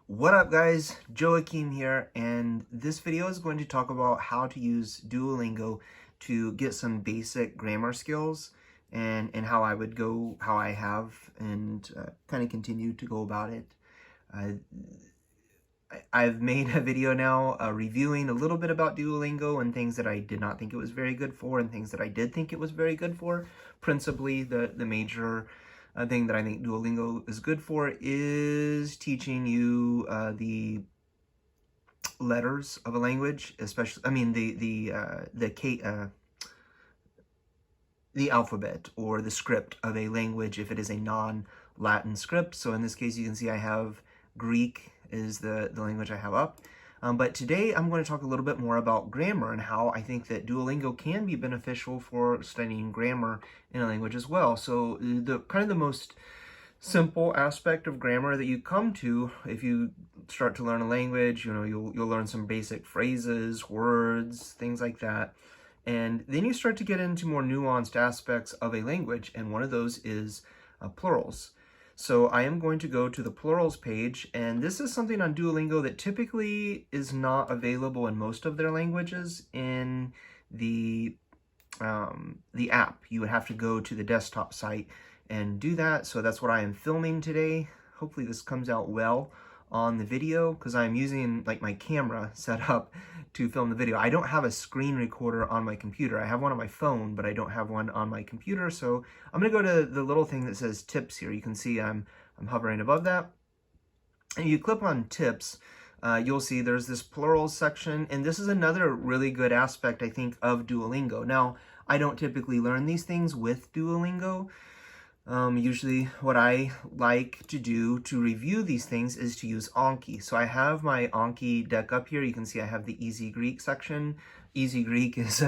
What up guys, Joachim here, and this video is going to talk about how to use Duolingo to get some basic grammar skills and how I have, and kind of continue to go about it. Uh, I've made a video now reviewing a little bit about Duolingo and things that I did not think it was very good for and things that I did think it was very good for. Principally, the major thing that I think Duolingo is good for is teaching you the letters of a language, especially, I mean, the alphabet or the script of a language if it is a non-Latin script. So in this case, you can see I have Greek is the language I have up. But today I'm going to talk a little bit more about grammar and how I think that Duolingo can be beneficial for studying grammar in a language as well. So the most simple aspect of grammar that you come to if you start to learn a language, you'll learn some basic phrases, words, things like that. And then you start to get into more nuanced aspects of a language, and one of those is plurals. So I am going to go to the plurals page, and this is something on Duolingo that typically is not available in most of their languages in the app. You would have to go to the desktop site and do that. So that's what I am filming today. Hopefully this comes out well on the video because I'm using like my camera set up to film the video. I don't have a screen recorder on my computer. I have one on my phone, but I don't have one on my computer. So I'm gonna go to the little thing that says tips here. You can see I'm hovering above that. And you click on tips, you'll see there's this plurals section, and this is another really good aspect, I think, of Duolingo. Now, I don't typically learn these things with Duolingo. Usually what I like to do to review these things is to use Anki. So I have my Anki deck up here. You can see I have the Easy Greek section. Easy Greek is,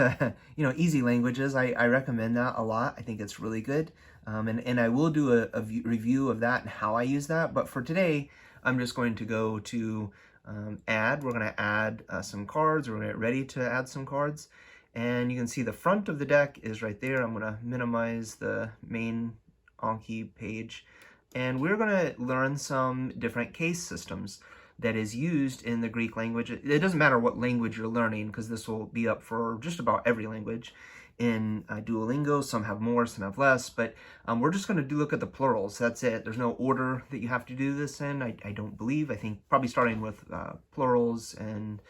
easy languages. I recommend that a lot. I think it's really good. And I will do a review of that and how I use that. But for today, I'm just going to go to add. We're going to add some cards. We're going to get ready to add some cards. And you can see the front of the deck is right there. I'm going to minimize the main Anki page, and we're going to learn some different case systems that is used in the Greek language. It doesn't matter what language you're learning because this will be up for just about every language in Duolingo. Some have more, some have less, but we're just going to look at the plurals. That's it. There's no order that you have to do this in, I don't believe. I think probably starting with plurals and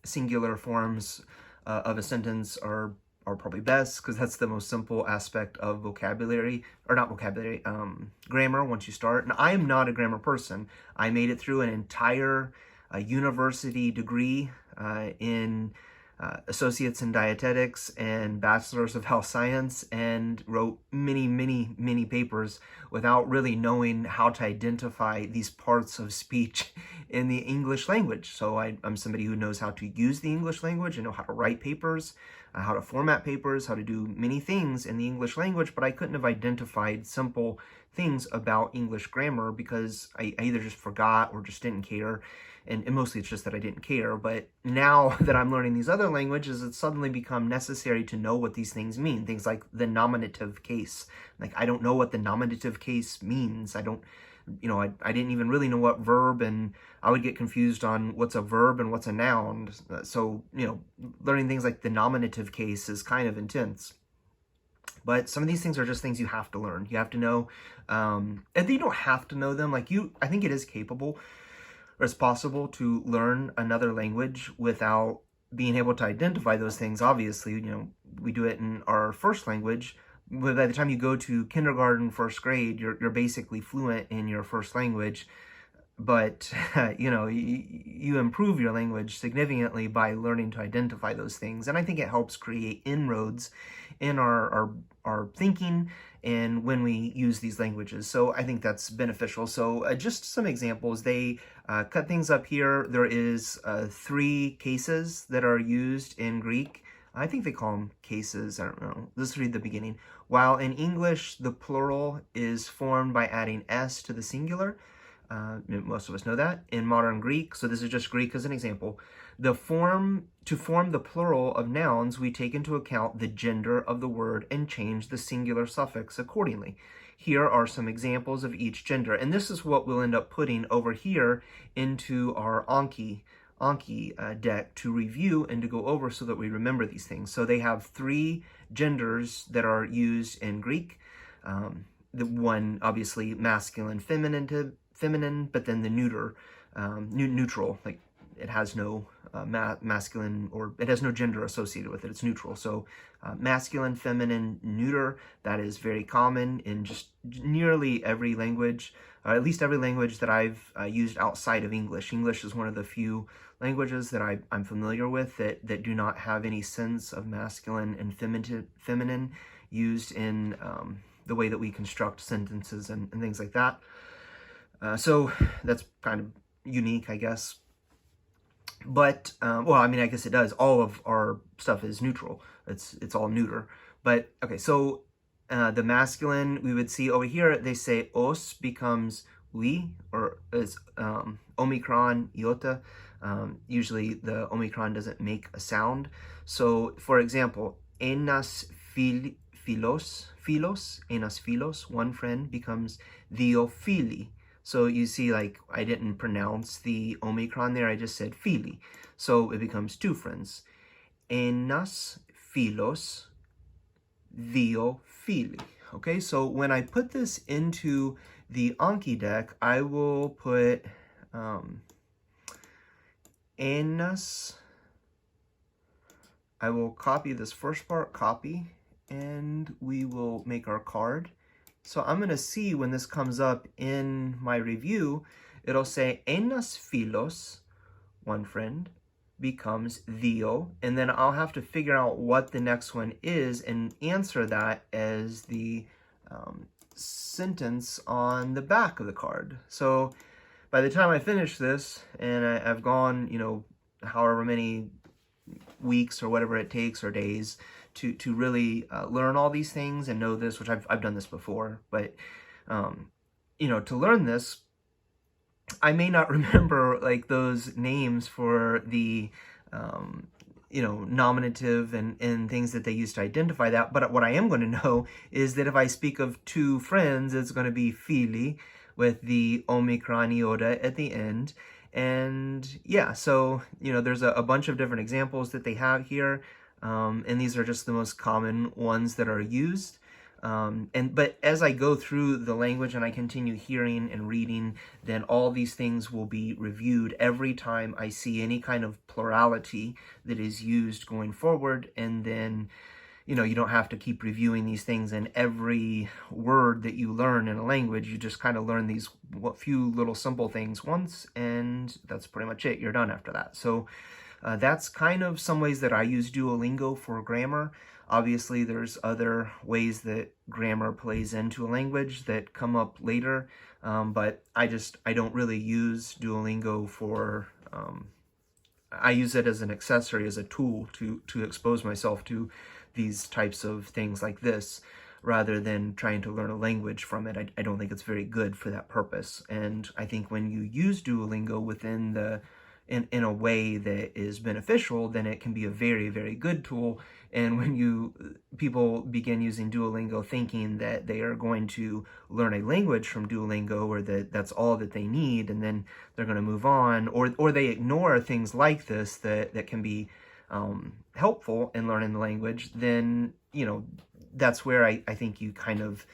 singular forms of a sentence are probably best because that's the most simple aspect of grammar once you start. And I am not a grammar person. I made it through an entire university degree in associates in dietetics and bachelor's of health science, and wrote many papers without really knowing how to identify these parts of speech in the English language. So I'm somebody who knows how to use the English language. I know how to write papers, how to format papers, how to do many things in the English language, but I couldn't have identified simple things about English grammar because I either just forgot or just didn't care. And mostly it's just that I didn't care. But now that I'm learning these other languages, it's suddenly become necessary to know what these things mean. Things like the nominative case. Like, I don't know what the nominative case means. I didn't even really know what verb, and I would get confused on what's a verb and what's a noun. So, learning things like the nominative case is kind of intense. But some of these things are just things you have to learn. You have to know, and you don't have to know them. I think it is capable, or it's possible to learn another language without being able to identify those things. Obviously, we do it in our first language. But by the time you go to kindergarten, first grade, you're basically fluent in your first language. But, you improve your language significantly by learning to identify those things. And I think it helps create inroads in our thinking and when we use these languages. So I think that's beneficial. So just some examples. They cut things up here. There is 3 cases that are used in Greek. I think they call them cases. I don't know. Let's read the beginning. While in English, the plural is formed by adding s to the singular. Most of us know that. In modern Greek, so this is just Greek as an example, to form the plural of nouns, we take into account the gender of the word and change the singular suffix accordingly. here are some examples of each gender. And this is what we'll end up putting over here into our Anki deck to review and to go over so that we remember these things. So they have 3 genders that are used in Greek. The one, obviously, masculine, feminine, but then the neuter, neutral, like it has no masculine, or it has no gender associated with it. It's neutral. So masculine, feminine, neuter, that is very common in just nearly every language, at least every language that I've used outside of English. English is one of the few languages that I'm familiar with that do not have any sense of masculine and feminine used in the way that we construct sentences and things like that. So that's kind of unique, I guess. But, well, I mean, I guess it does. All of our stuff is neutral. It's all neuter. But, okay, so the masculine, we would see over here, they say os becomes we, or is omicron, iota. Usually the omicron doesn't make a sound. So, for example, enas philos, one friend, becomes diophili. So you see, like, I didn't pronounce the omicron there, I just said phili. So it becomes 2 friends. Enas philos diophili. Okay, so when I put this into the Anki deck, I will put enas. I will copy this first part, copy, and we will make our card. So I'm going to see when this comes up in my review, it'll say enas philos, one friend, becomes dio, and then I'll have to figure out what the next one is and answer that as the sentence on the back of the card. So by the time I finish this, and I've gone, you know, however many weeks or whatever it takes, or days, to really learn all these things and know this, which I've done this before, but you know, to learn this, I may not remember like those names for the you know, nominative and things that they use to identify that. But what I am going to know is that if I speak of 2 friends, it's going to be phili with the omicron iota at the end. And yeah, so, you know, there's a bunch of different examples that they have here. And these are just the most common ones that are used. But as I go through the language and I continue hearing and reading, then all these things will be reviewed every time I see any kind of plurality that is used going forward. And then, you know, you don't have to keep reviewing these things in every word that you learn in a language. You just kind of learn these few little simple things once, and that's pretty much it. You're done after that. So that's kind of some ways that I use Duolingo for grammar. Obviously, there's other ways that grammar plays into a language that come up later, but I don't really use Duolingo for, I use it as an accessory, as a tool to expose myself to these types of things like this, rather than trying to learn a language from it. I don't think it's very good for that purpose. And I think when you use Duolingo within the in a way that is beneficial, then it can be a very, very good tool. And when people begin using Duolingo thinking that they are going to learn a language from Duolingo, or that's all that they need, and then they're going to move on, or they ignore things like this that can be helpful in learning the language, then, you know, that's where I think you kind of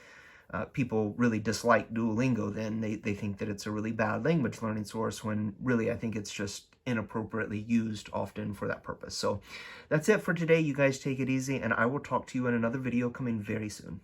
people really dislike Duolingo. Then they think that it's a really bad language learning source, when really I think it's just inappropriately used often for that purpose. So that's it for today. You guys take it easy, and I will talk to you in another video coming very soon.